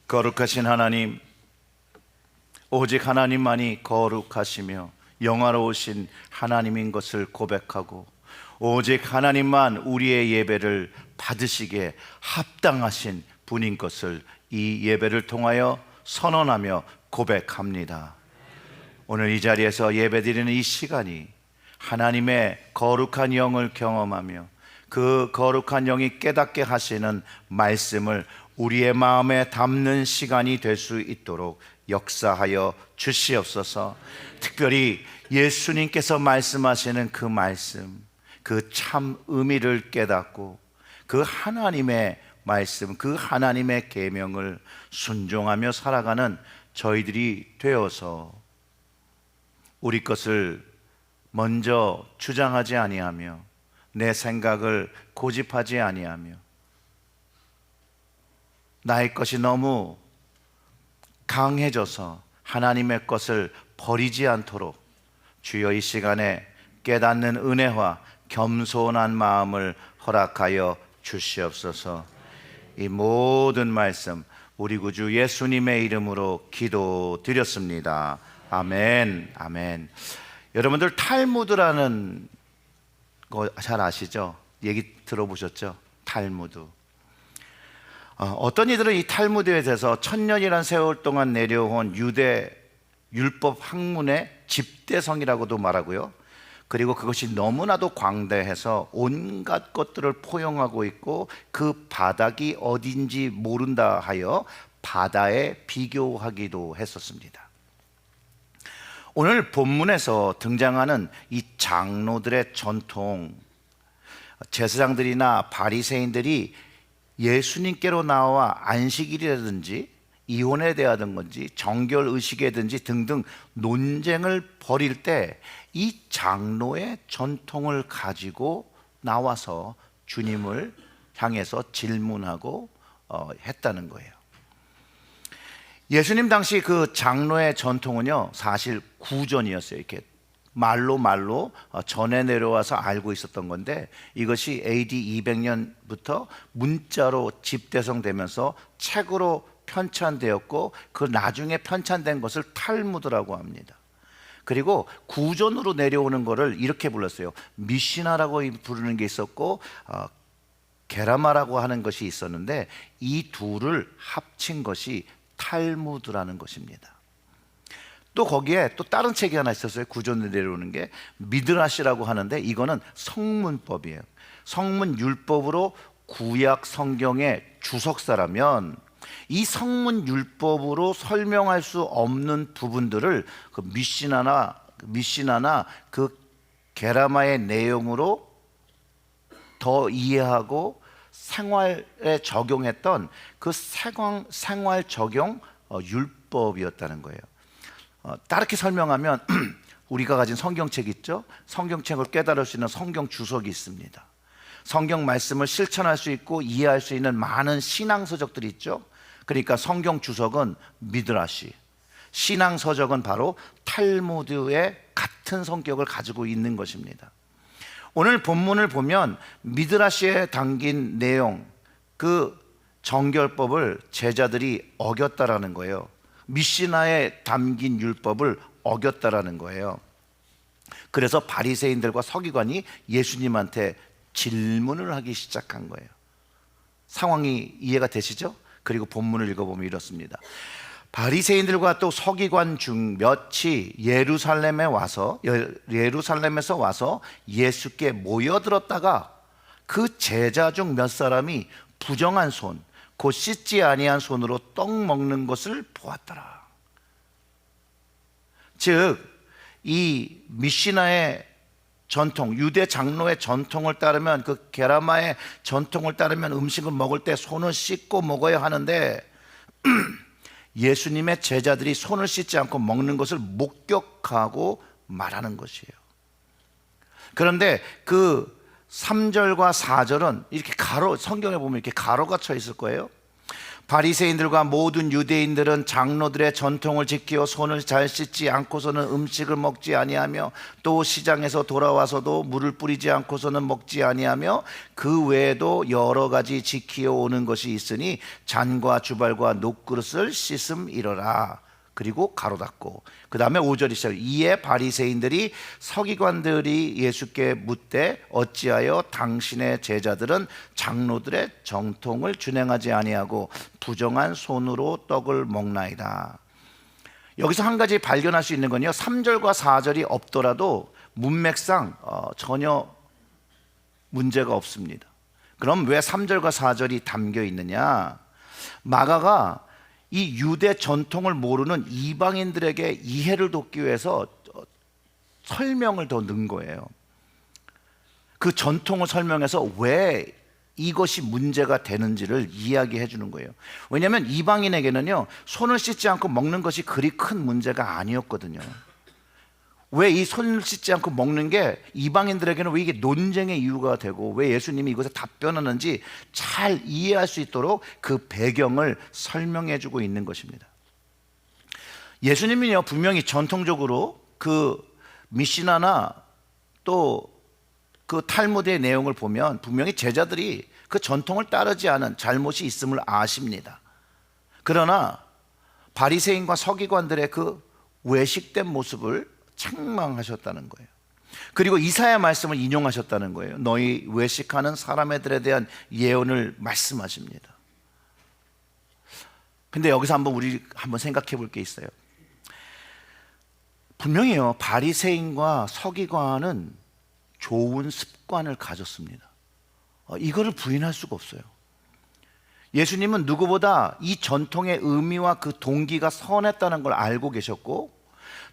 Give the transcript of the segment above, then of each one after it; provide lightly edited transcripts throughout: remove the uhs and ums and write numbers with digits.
거룩하신 하나님, 오직 하나님만이 거룩하시며 영화로우신 하나님인 것을 고백하고 오직 하나님만 우리의 예배를 받으시기에 합당하신 분인 것을 이 예배를 통하여 선언하며 고백합니다. 오늘 이 자리에서 예배드리는 이 시간이 하나님의 거룩한 영을 경험하며 그 거룩한 영이 깨닫게 하시는 말씀을 우리의 마음에 담는 시간이 될 수 있도록 역사하여 주시옵소서. 특별히 예수님께서 말씀하시는 그 말씀, 그 참 의미를 깨닫고 그 하나님의 말씀, 그 하나님의 계명을 순종하며 살아가는 저희들이 되어서 우리 것을 먼저 주장하지 아니하며 내 생각을 고집하지 아니하며 나의 것이 너무 강해져서 하나님의 것을 버리지 않도록 주여 이 시간에 깨닫는 은혜와 겸손한 마음을 허락하여 주시옵소서. 이 모든 말씀 우리 구주 예수님의 이름으로 기도드렸습니다. 아멘. 아멘. 여러분들 탈무드라는 거 잘 아시죠? 얘기 들어보셨죠? 탈무드. 어떤 이들은 이 탈무드에 대해서 천년이란 세월 동안 내려온 유대 율법 학문의 집대성이라고도 말하고요, 그리고 그것이 너무나도 광대해서 온갖 것들을 포용하고 있고 그 바닥이 어딘지 모른다 하여 바다에 비교하기도 했었습니다. 오늘 본문에서 등장하는 이 장로들의 전통, 제사장들이나 바리새인들이 예수님께로 나와 안식일이라든지 이혼에 대하든지 정결의식이라든지 등등 논쟁을 벌일 때 이 장로의 전통을 가지고 나와서 주님을 향해서 질문하고 했다는 거예요. 예수님 당시 그 장로의 전통은요, 사실 구전이었어요. 이렇게 말로 전해 내려와서 알고 있었던 건데, 이것이 AD 200년부터 문자로 집대성되면서 책으로 편찬되었고 그 나중에 편찬된 것을 탈무드라고 합니다. 그리고 구전으로 내려오는 것을 이렇게 불렀어요. 미시나라고 부르는 게 있었고 게라마라고 하는 것이 있었는데 이 둘을 합친 것이 탈무드라는 것입니다. 또 거기에 또 다른 책이 하나 있었어요. 구전으로 내려오는 게 미드라시라고 하는데 이거는 성문법이에요. 성문율법으로 구약 성경의 주석사라면 이 성문율법으로 설명할 수 없는 부분들을 그 미시나나 그 게라마의 내용으로 더 이해하고 생활에 적용했던 그 생활 적용 율법이었다는 거예요. 다르게 설명하면 우리가 가진 성경책 있죠? 성경책을 깨달을 수 있는 성경 주석이 있습니다. 성경 말씀을 실천할 수 있고 이해할 수 있는 많은 신앙서적들이 있죠. 그러니까 성경 주석은 미드라시, 신앙서적은 바로 탈무드의 같은 성격을 가지고 있는 것입니다. 오늘 본문을 보면 미드라시에 담긴 내용, 그 정결법을 제자들이 어겼다라는 거예요. 미시나에 담긴 율법을 어겼다라는 거예요. 그래서 바리새인들과 서기관이 예수님한테 질문을 하기 시작한 거예요. 상황이 이해가 되시죠? 그리고 본문을 읽어보면 이렇습니다. 바리새인들과 또 서기관 중 몇이 예루살렘에서 와서 예수께 모여들었다가 그 제자 중 몇 사람이 부정한 손, 곧 씻지 아니한 손으로 떡 먹는 것을 보았더라. 즉, 이 미시나의 전통, 유대 장로의 전통을 따르면, 그 게라마의 전통을 따르면 음식을 먹을 때 손을 씻고 먹어야 하는데 예수님의 제자들이 손을 씻지 않고 먹는 것을 목격하고 말하는 것이에요. 그런데 그 3절과 4절은 이렇게 성경에 보면 이렇게 가로가 쳐 있을 거예요. 바리새인들과 모든 유대인들은 장로들의 전통을 지켜 손을 잘 씻지 않고서는 음식을 먹지 아니하며 또 시장에서 돌아와서도 물을 뿌리지 않고서는 먹지 아니하며 그 외에도 여러 가지 지키어 오는 것이 있으니 잔과 주발과 녹그릇을 씻음이러라. 그리고 가로 닫고 그 다음에 5절이 시작. 이에 바리새인들이 서기관들이 예수께 묻되 어찌하여 당신의 제자들은 장로들의 정통을 준행하지 아니하고 부정한 손으로 떡을 먹나이다. 여기서 한 가지 발견할 수 있는 건요, 3절과 4절이 없더라도 문맥상 전혀 문제가 없습니다. 그럼 왜 3절과 4절이 담겨 있느냐? 마가가 이 유대 전통을 모르는 이방인들에게 이해를 돕기 위해서 설명을 더 넣은 거예요. 그 전통을 설명해서 왜 이것이 문제가 되는지를 이야기해 주는 거예요. 왜냐하면 이방인에게는요, 손을 씻지 않고 먹는 것이 그리 큰 문제가 아니었거든요. 왜 이 손을 씻지 않고 먹는 게 이방인들에게는 왜 이게 논쟁의 이유가 되고 왜 예수님이 이것에 답변하는지 잘 이해할 수 있도록 그 배경을 설명해 주고 있는 것입니다. 예수님은요, 분명히 전통적으로 그 미시나나 또 그 탈무드의 내용을 보면 분명히 제자들이 그 전통을 따르지 않은 잘못이 있음을 아십니다. 그러나 바리새인과 서기관들의 그 외식된 모습을 책망하셨다는 거예요. 그리고 이사야 말씀을 인용하셨다는 거예요. 너희 외식하는 사람들에 대한 예언을 말씀하십니다. 근데 여기서 우리 한번 생각해 볼 게 있어요. 분명히요, 바리새인과 서기관은 좋은 습관을 가졌습니다. 이거를 부인할 수가 없어요. 예수님은 누구보다 이 전통의 의미와 그 동기가 선했다는 걸 알고 계셨고,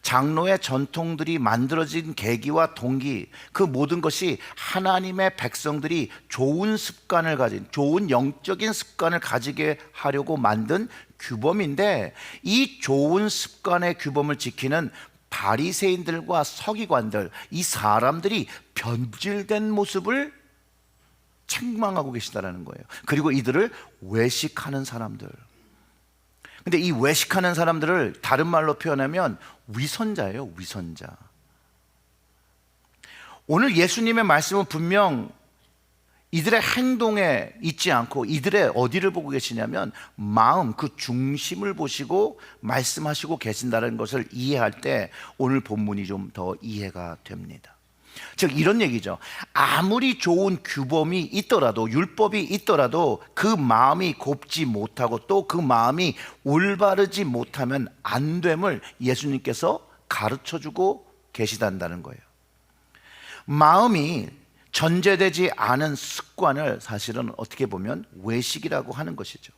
장로의 전통들이 만들어진 계기와 동기, 그 모든 것이 하나님의 백성들이 좋은 습관을 가진, 좋은 영적인 습관을 가지게 하려고 만든 규범인데, 이 좋은 습관의 규범을 지키는 바리새인들과 서기관들, 이 사람들이 변질된 모습을 책망하고 계시다는 거예요. 그리고 이들을 외식하는 사람들. 근데 이 외식하는 사람들을 다른 말로 표현하면 위선자예요, 위선자. 오늘 예수님의 말씀은 분명 이들의 행동에 있지 않고 이들의 어디를 보고 계시냐면 마음, 그 중심을 보시고 말씀하시고 계신다는 것을 이해할 때 오늘 본문이 좀 더 이해가 됩니다. 즉 이런 얘기죠. 아무리 좋은 규범이 있더라도, 율법이 있더라도 그 마음이 곱지 못하고 또 그 마음이 올바르지 못하면 안 됨을 예수님께서 가르쳐주고 계시단다는 거예요. 마음이 전제되지 않은 습관을 사실은 어떻게 보면 외식이라고 하는 것이죠.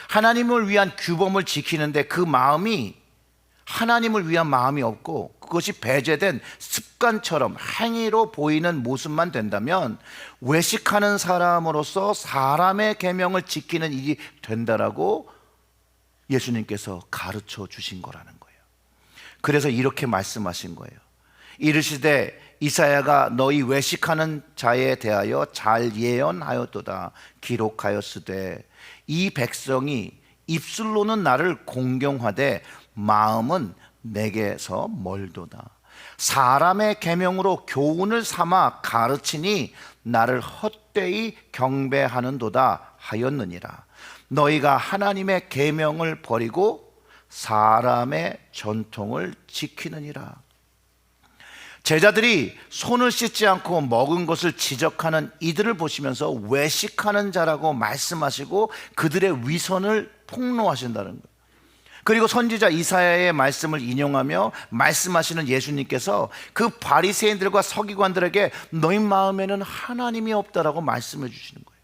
하나님을 위한 규범을 지키는데 그 마음이 하나님을 위한 마음이 없고 그것이 배제된 습관처럼 행위로 보이는 모습만 된다면 외식하는 사람으로서 사람의 계명을 지키는 일이 된다라고 예수님께서 가르쳐 주신 거라는 거예요. 그래서 이렇게 말씀하신 거예요. 이르시되 이사야가 너희 외식하는 자에 대하여 잘 예언하였도다. 기록하였으되 이 백성이 입술로는 나를 공경하되 마음은 내게서 멀도다. 사람의 계명으로 교훈을 삼아 가르치니 나를 헛되이 경배하는도다 하였느니라. 너희가 하나님의 계명을 버리고 사람의 전통을 지키느니라. 제자들이 손을 씻지 않고 먹은 것을 지적하는 이들을 보시면서 외식하는 자라고 말씀하시고 그들의 위선을 폭로하신다는 거예요. 그리고 선지자 이사야의 말씀을 인용하며 말씀하시는 예수님께서 그 바리새인들과 서기관들에게 너희 마음에는 하나님이 없다라고 말씀해 주시는 거예요.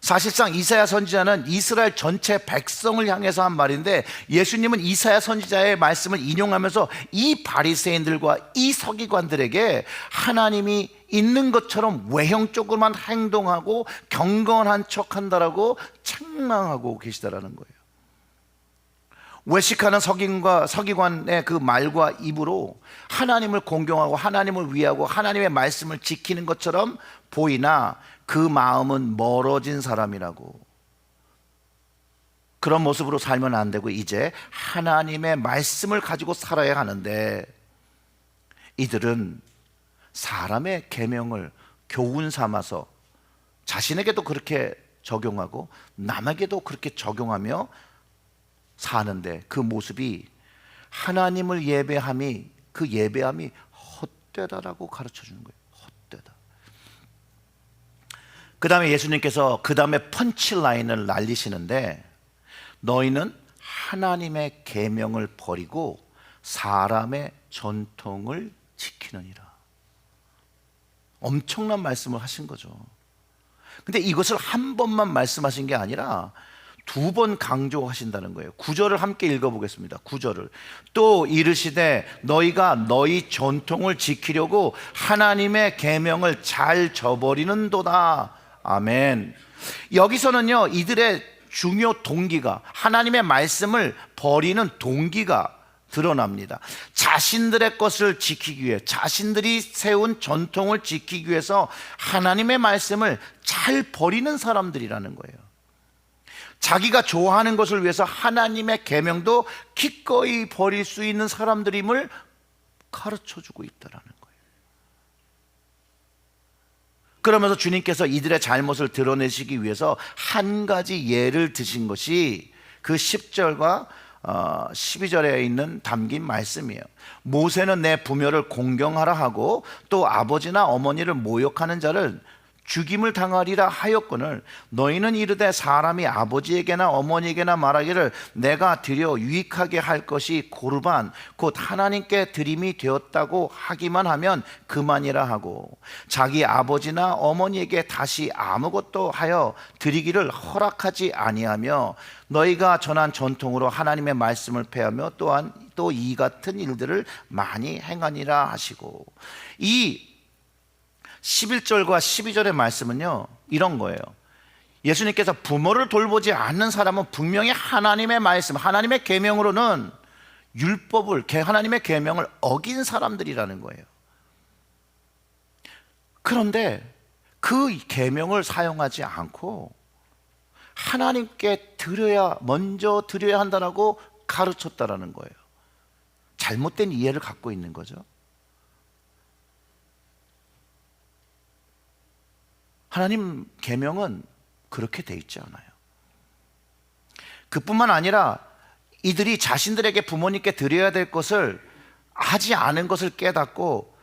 사실상 이사야 선지자는 이스라엘 전체 백성을 향해서 한 말인데 예수님은 이사야 선지자의 말씀을 인용하면서 이 바리새인들과 이 서기관들에게 하나님이 있는 것처럼 외형적으로만 행동하고 경건한 척한다라고 책망하고 계시다라는 거예요. 외식하는 서기관의 그 말과 입으로 하나님을 공경하고 하나님을 위하고 하나님의 말씀을 지키는 것처럼 보이나 그 마음은 멀어진 사람이라고 그런 모습으로 살면 안 되고 이제 하나님의 말씀을 가지고 살아야 하는데, 이들은 사람의 계명을 교훈 삼아서 자신에게도 그렇게 적용하고 남에게도 그렇게 적용하며 사는데, 그 모습이 하나님을 예배함이, 그 예배함이 헛되다라고 가르쳐 주는 거예요. 헛되다. 그 다음에 예수님께서 그 다음에 펀치라인을 날리시는데, 너희는 하나님의 계명을 버리고 사람의 전통을 지키느니라. 엄청난 말씀을 하신 거죠. 근데 이것을 한 번만 말씀하신 게 아니라 두 번 강조하신다는 거예요. 9절을 함께 읽어보겠습니다. 9절을. 또 이르시되 너희가 너희 전통을 지키려고 하나님의 계명을 잘 저버리는도다. 아멘. 여기서는요, 이들의 중요 동기가, 하나님의 말씀을 버리는 동기가 드러납니다. 자신들의 것을 지키기 위해, 자신들이 세운 전통을 지키기 위해서 하나님의 말씀을 잘 버리는 사람들이라는 거예요. 자기가 좋아하는 것을 위해서 하나님의 계명도 기꺼이 버릴 수 있는 사람들임을 가르쳐주고 있다는 거예요. 그러면서 주님께서 이들의 잘못을 드러내시기 위해서 한 가지 예를 드신 것이 그 10절과 12절에 있는 담긴 말씀이에요. 모세는 내 부모를 공경하라 하고 또 아버지나 어머니를 모욕하는 자를 죽임을 당하리라 하였거늘, 너희는 이르되 사람이 아버지에게나 어머니에게나 말하기를 내가 드려 유익하게 할 것이 고르반 곧 하나님께 드림이 되었다고 하기만 하면 그만이라 하고, 자기 아버지나 어머니에게 다시 아무것도 하여 드리기를 허락하지 아니하며 너희가 전한 전통으로 하나님의 말씀을 폐하며 또한 또 이 같은 일들을 많이 행하니라 하시고, 이 11절과 12절의 말씀은요, 이런 거예요. 예수님께서 부모를 돌보지 않는 사람은 분명히 하나님의 말씀, 하나님의 계명으로는 율법을, 하나님의 계명을 어긴 사람들이라는 거예요. 그런데 그 계명을 사용하지 않고 하나님께 먼저 드려야 한다라고 가르쳤다라는 거예요. 잘못된 이해를 갖고 있는 거죠. 하나님 계명은 그렇게 돼 있지 않아요. 그뿐만 아니라 이들이 자신들에게 부모님께 드려야 될 것을 하지 않은 것을 깨닫고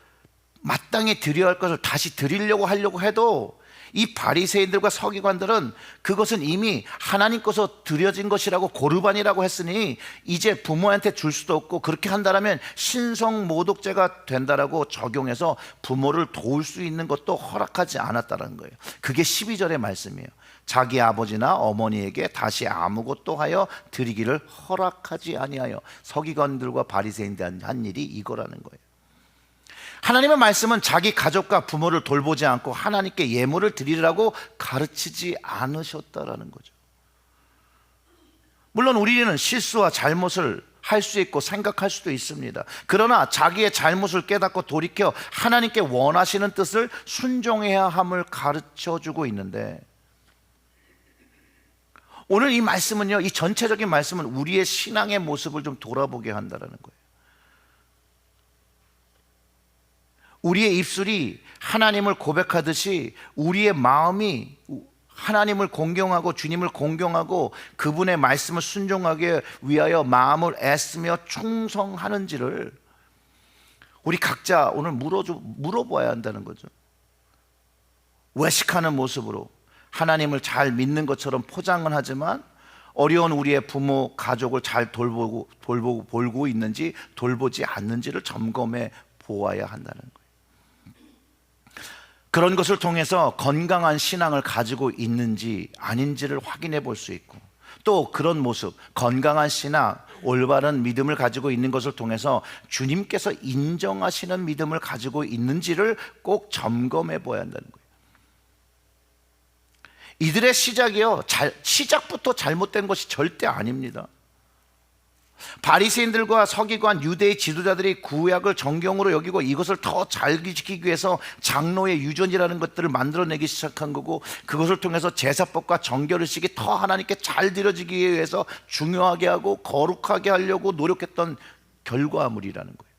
마땅히 드려야 할 것을 다시 드리려고 하려고 해도 이 바리새인들과 서기관들은 그것은 이미 하나님 것으로 드려진 것이라고 고르반이라고 했으니 이제 부모한테 줄 수도 없고, 그렇게 한다면 신성모독죄가 된다라고 적용해서 부모를 도울 수 있는 것도 허락하지 않았다는 거예요. 그게 12절의 말씀이에요. 자기 아버지나 어머니에게 다시 아무것도 하여 드리기를 허락하지 아니하여. 서기관들과 바리새인들 한 일이 이거라는 거예요. 하나님의 말씀은 자기 가족과 부모를 돌보지 않고 하나님께 예물을 드리라고 가르치지 않으셨다라는 거죠. 물론 우리는 실수와 잘못을 할 수 있고 생각할 수도 있습니다. 그러나 자기의 잘못을 깨닫고 돌이켜 하나님께 원하시는 뜻을 순종해야 함을 가르쳐주고 있는데, 오늘 이 말씀은요, 이 전체적인 말씀은 우리의 신앙의 모습을 좀 돌아보게 한다는 거예요. 우리의 입술이 하나님을 고백하듯이 우리의 마음이 하나님을 공경하고 주님을 공경하고 그분의 말씀을 순종하기 위하여 마음을 애쓰며 충성하는지를 우리 각자 오늘 물어봐야 한다는 거죠. 외식하는 모습으로 하나님을 잘 믿는 것처럼 포장은 하지만 어려운 우리의 부모, 가족을 잘 돌보고 있는지 돌보지 않는지를 점검해 보아야 한다는 거예요. 그런 것을 통해서 건강한 신앙을 가지고 있는지 아닌지를 확인해 볼 수 있고, 또 그런 모습, 건강한 신앙, 올바른 믿음을 가지고 있는 것을 통해서 주님께서 인정하시는 믿음을 가지고 있는지를 꼭 점검해 보아야 한다는 거예요. 이들의 시작이요, 시작부터 잘못된 것이 절대 아닙니다. 바리새인들과 서기관 유대의 지도자들이 구약을 정경으로 여기고 이것을 더 잘 지키기 위해서 장로의 유전이라는 것들을 만들어내기 시작한 거고, 그것을 통해서 제사법과 정결의식이 더 하나님께 잘 드려지기 위해서 중요하게 하고 거룩하게 하려고 노력했던 결과물이라는 거예요.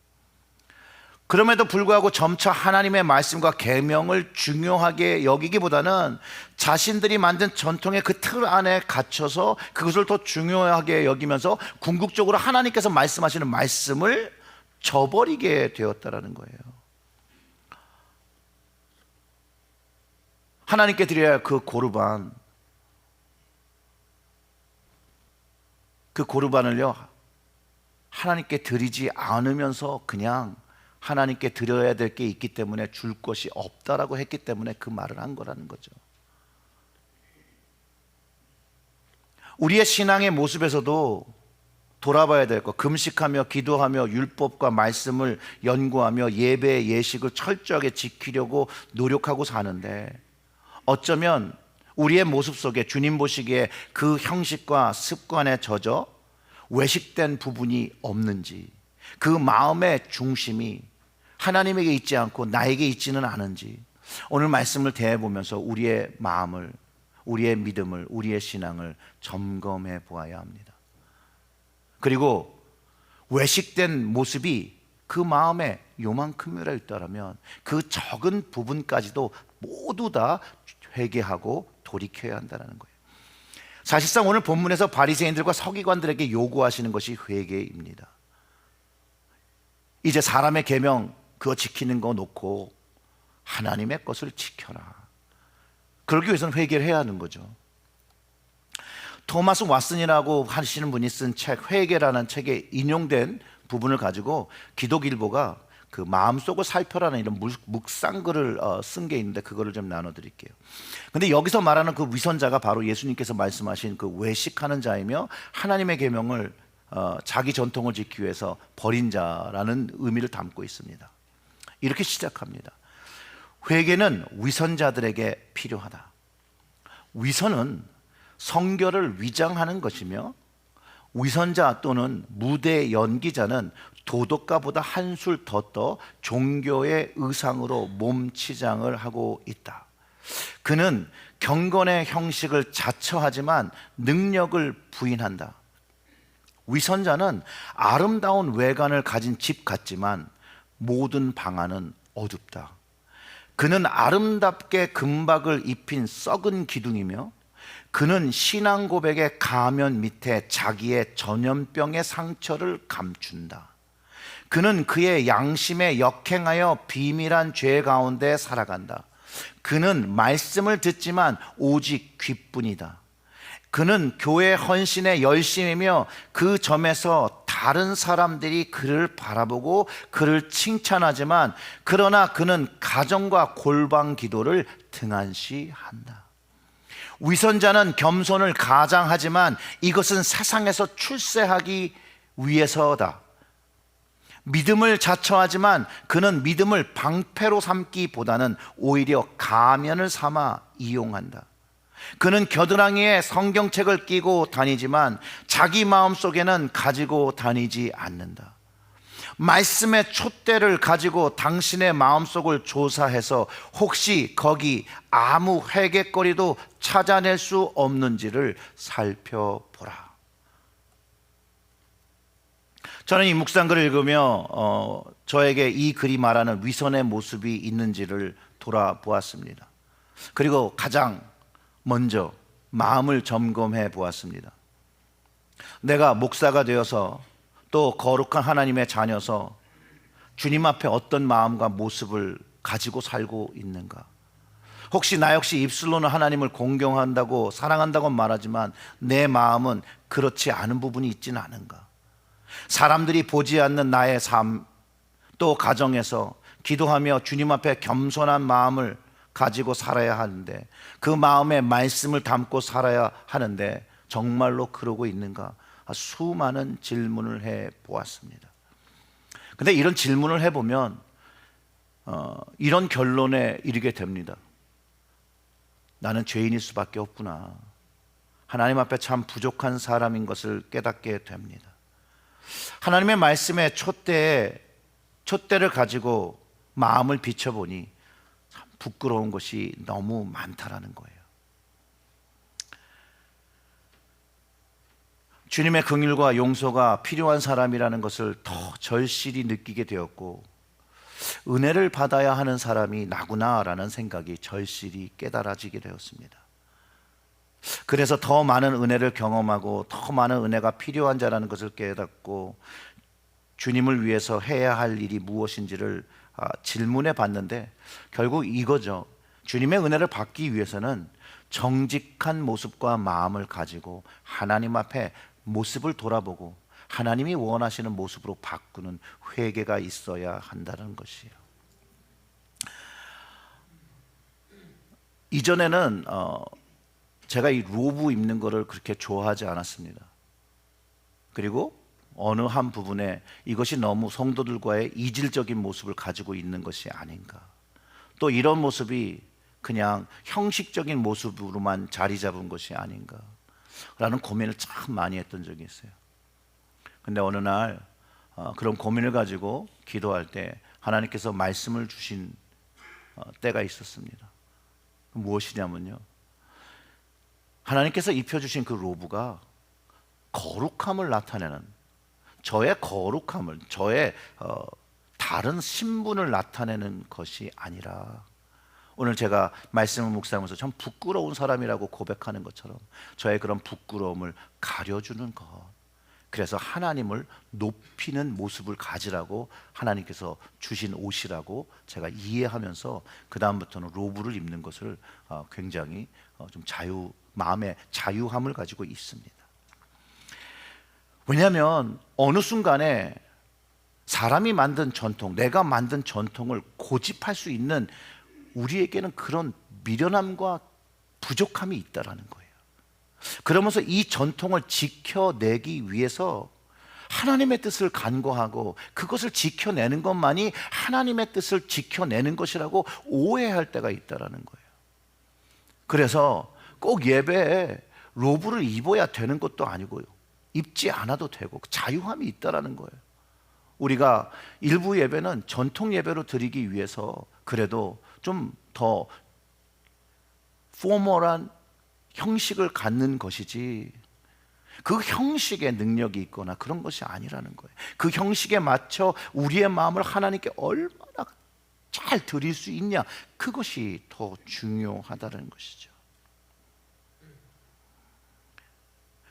그럼에도 불구하고 점차 하나님의 말씀과 계명을 중요하게 여기기보다는 자신들이 만든 전통의 그 틀 안에 갇혀서 그것을 더 중요하게 여기면서 궁극적으로 하나님께서 말씀하시는 말씀을 저버리게 되었다라는 거예요. 하나님께 드려야 할 그 고르반을요 하나님께 드리지 않으면서 그냥 하나님께 드려야 될 게 있기 때문에 줄 것이 없다라고 했기 때문에 그 말을 한 거라는 거죠. 우리의 신앙의 모습에서도 돌아봐야 될 것, 금식하며 기도하며 율법과 말씀을 연구하며 예배 예식을 철저하게 지키려고 노력하고 사는데, 어쩌면 우리의 모습 속에 주님 보시기에 그 형식과 습관에 젖어 외식된 부분이 없는지, 그 마음의 중심이 하나님에게 있지 않고 나에게 있지는 않은지, 오늘 말씀을 대해보면서 우리의 마음을, 우리의 믿음을, 우리의 신앙을 점검해 보아야 합니다. 그리고 외식된 모습이 그 마음에 요만큼이라 있다면 그 적은 부분까지도 모두 다 회개하고 돌이켜야 한다는 거예요. 사실상 오늘 본문에서 바리새인들과 서기관들에게 요구하시는 것이 회개입니다. 이제 사람의 계명 그거 지키는 거 놓고 하나님의 것을 지켜라. 그러기 위해서는 회개를 해야 하는 거죠. 토마스 왓슨이라고 하시는 분이 쓴 책 회개라는 책에 인용된 부분을 가지고 기독일보가 그 마음속을 살펴라는 이런 묵상글을 쓴 게 있는데 그거를 좀 나눠드릴게요. 근데 여기서 말하는 그 위선자가 바로 예수님께서 말씀하신 그 외식하는 자이며 하나님의 계명을 자기 전통을 지키기 위해서 버린 자라는 의미를 담고 있습니다. 이렇게 시작합니다. 회개는 위선자들에게 필요하다. 위선은 성결을 위장하는 것이며, 위선자 또는 무대 연기자는 도덕가보다 한술 더 떠 종교의 의상으로 몸치장을 하고 있다. 그는 경건의 형식을 자처하지만 능력을 부인한다. 위선자는 아름다운 외관을 가진 집 같지만 모든 방 안은 어둡다. 그는 아름답게 금박을 입힌 썩은 기둥이며, 그는 신앙 고백의 가면 밑에 자기의 전염병의 상처를 감춘다. 그는 그의 양심에 역행하여 비밀한 죄 가운데 살아간다. 그는 말씀을 듣지만 오직 귀뿐이다. 그는 교회 헌신에 열심이며 그 점에서 다른 사람들이 그를 바라보고 그를 칭찬하지만, 그러나 그는 가정과 골방 기도를 등한시한다. 위선자는 겸손을 가장하지만 이것은 세상에서 출세하기 위해서다. 믿음을 자처하지만 그는 믿음을 방패로 삼기보다는 오히려 가면을 삼아 이용한다. 그는 겨드랑이에 성경책을 끼고 다니지만 자기 마음속에는 가지고 다니지 않는다. 말씀의 촛대를 가지고 당신의 마음속을 조사해서 혹시 거기 아무 회개거리도 찾아낼 수 없는지를 살펴보라. 저는 이 묵상글을 읽으며 저에게 이 글이 말하는 위선의 모습이 있는지를 돌아보았습니다. 그리고 가장 먼저 마음을 점검해 보았습니다. 내가 목사가 되어서 또 거룩한 하나님의 자녀서 주님 앞에 어떤 마음과 모습을 가지고 살고 있는가? 혹시 나 역시 입술로는 하나님을 공경한다고 사랑한다고 말하지만 내 마음은 그렇지 않은 부분이 있지는 않은가? 사람들이 보지 않는 나의 삶, 또 가정에서 기도하며 주님 앞에 겸손한 마음을 가지고 살아야 하는데, 그 마음에 말씀을 담고 살아야 하는데 정말로 그러고 있는가? 수많은 질문을 해 보았습니다. 근데 이런 질문을 해보면 이런 결론에 이르게 됩니다. 나는 죄인일 수밖에 없구나. 하나님 앞에 참 부족한 사람인 것을 깨닫게 됩니다. 하나님의 말씀에 촛대를 가지고 마음을 비춰보니 참 부끄러운 것이 너무 많다라는 거예요. 주님의 긍휼과 용서가 필요한 사람이라는 것을 더 절실히 느끼게 되었고, 은혜를 받아야 하는 사람이 나구나라는 생각이 절실히 깨달아지게 되었습니다. 그래서 더 많은 은혜를 경험하고 더 많은 은혜가 필요한 자라는 것을 깨닫고, 주님을 위해서 해야 할 일이 무엇인지를 질문해 봤는데, 결국 이거죠. 주님의 은혜를 받기 위해서는 정직한 모습과 마음을 가지고 하나님 앞에 모습을 돌아보고 하나님이 원하시는 모습으로 바꾸는 회개가 있어야 한다는 것이에요. 이전에는 제가 이 로브 입는 거를 그렇게 좋아하지 않았습니다. 그리고 어느 한 부분에 이것이 너무 성도들과의 이질적인 모습을 가지고 있는 것이 아닌가, 또 이런 모습이 그냥 형식적인 모습으로만 자리 잡은 것이 아닌가 라는 고민을 참 많이 했던 적이 있어요. 근데 어느 날 그런 고민을 가지고 기도할 때 하나님께서 말씀을 주신 때가 있었습니다. 무엇이냐면요, 하나님께서 입혀주신 그 로브가 거룩함을 나타내는, 저의 거룩함을, 저의 다른 신분을 나타내는 것이 아니라, 오늘 제가 말씀을 묵상하면서 참 부끄러운 사람이라고 고백하는 것처럼 저의 그런 부끄러움을 가려주는 것, 그래서 하나님을 높이는 모습을 가지라고 하나님께서 주신 옷이라고 제가 이해하면서 그 다음부터는 로브를 입는 것을 굉장히 좀 마음의 자유함을 가지고 있습니다. 왜냐하면 어느 순간에 사람이 만든 전통, 내가 만든 전통을 고집할 수 있는 우리에게는 그런 미련함과 부족함이 있다라는 거예요. 그러면서 이 전통을 지켜내기 위해서 하나님의 뜻을 간구하고 그것을 지켜내는 것만이 하나님의 뜻을 지켜내는 것이라고 오해할 때가 있다라는 거예요. 그래서 꼭 예배에 로브를 입어야 되는 것도 아니고요, 입지 않아도 되고 자유함이 있다라는 거예요. 우리가 일부 예배는 전통 예배로 드리기 위해서 그래도 좀 더 포멀한 형식을 갖는 것이지, 그 형식에 능력이 있거나 그런 것이 아니라는 거예요. 그 형식에 맞춰 우리의 마음을 하나님께 얼마나 잘 드릴 수 있냐, 그것이 더 중요하다는 것이죠.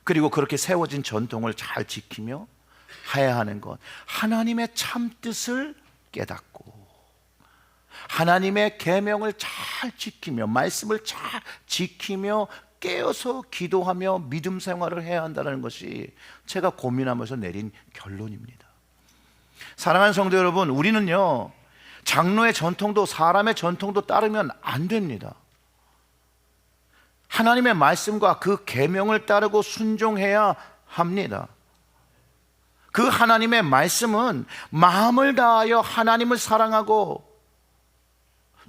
그리고 그렇게 세워진 전통을 잘 지키며 해야 하는 것, 하나님의 참 뜻을 깨닫고 하나님의 계명을 잘 지키며 말씀을 잘 지키며 깨어서 기도하며 믿음 생활을 해야 한다는 것이 제가 고민하면서 내린 결론입니다. 사랑하는 성도 여러분, 우리는요, 장로의 전통도 사람의 전통도 따르면 안 됩니다. 하나님의 말씀과 그 계명을 따르고 순종해야 합니다. 그 하나님의 말씀은 마음을 다하여 하나님을 사랑하고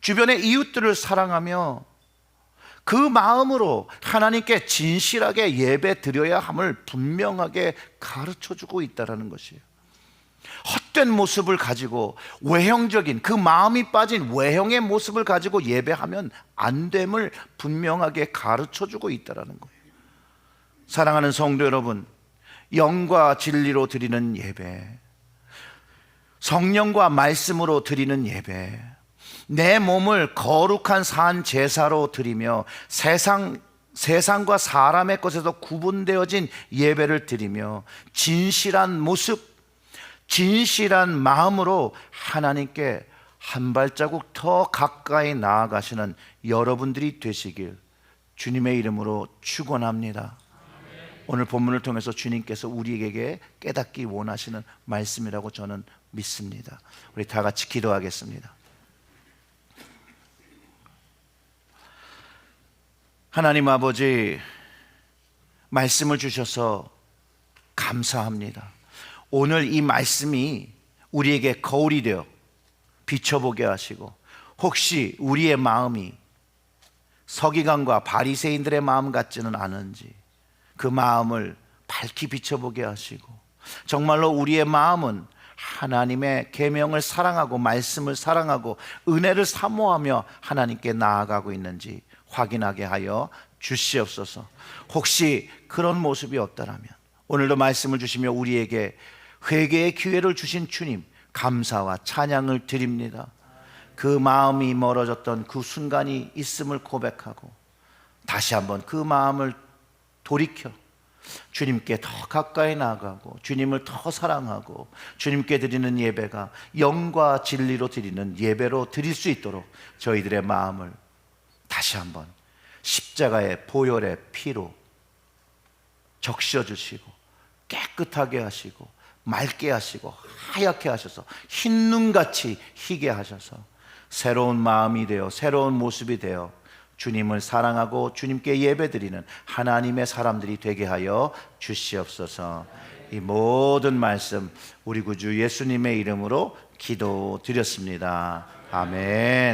주변의 이웃들을 사랑하며 그 마음으로 하나님께 진실하게 예배 드려야 함을 분명하게 가르쳐주고 있다는 것이에요. 헛된 모습을 가지고 외형적인, 그 마음이 빠진 외형의 모습을 가지고 예배하면 안 됨을 분명하게 가르쳐주고 있다는 거예요. 사랑하는 성도 여러분, 영과 진리로 드리는 예배, 성령과 말씀으로 드리는 예배, 내 몸을 거룩한 산 제사로 드리며 세상과 사람의 것에서 구분되어진 예배를 드리며 진실한 모습, 진실한 마음으로 하나님께 한 발자국 더 가까이 나아가시는 여러분들이 되시길 주님의 이름으로 축원합니다. 오늘 본문을 통해서 주님께서 우리에게 깨닫기 원하시는 말씀이라고 저는 믿습니다. 우리 다 같이 기도하겠습니다. 하나님 아버지, 말씀을 주셔서 감사합니다. 오늘 이 말씀이 우리에게 거울이 되어 비춰보게 하시고, 혹시 우리의 마음이 서기관과 바리새인들의 마음 같지는 않은지 그 마음을 밝히 비춰보게 하시고, 정말로 우리의 마음은 하나님의 계명을 사랑하고 말씀을 사랑하고 은혜를 사모하며 하나님께 나아가고 있는지 확인하게 하여 주시옵소서. 혹시 그런 모습이 없다라면 오늘도 말씀을 주시며 우리에게 회개의 기회를 주신 주님 감사와 찬양을 드립니다. 그 마음이 멀어졌던 그 순간이 있음을 고백하고 다시 한번 그 마음을 돌이켜 주님께 더 가까이 나아가고 주님을 더 사랑하고 주님께 드리는 예배가 영과 진리로 드리는 예배로 드릴 수 있도록 저희들의 마음을 다시 한번 십자가의 보혈의 피로 적셔주시고 깨끗하게 하시고 맑게 하시고 하얗게 하셔서 흰 눈같이 희게 하셔서 새로운 마음이 되어 새로운 모습이 되어 주님을 사랑하고 주님께 예배드리는 하나님의 사람들이 되게 하여 주시옵소서. 이 모든 말씀 우리 구주 예수님의 이름으로 기도드렸습니다. 아멘.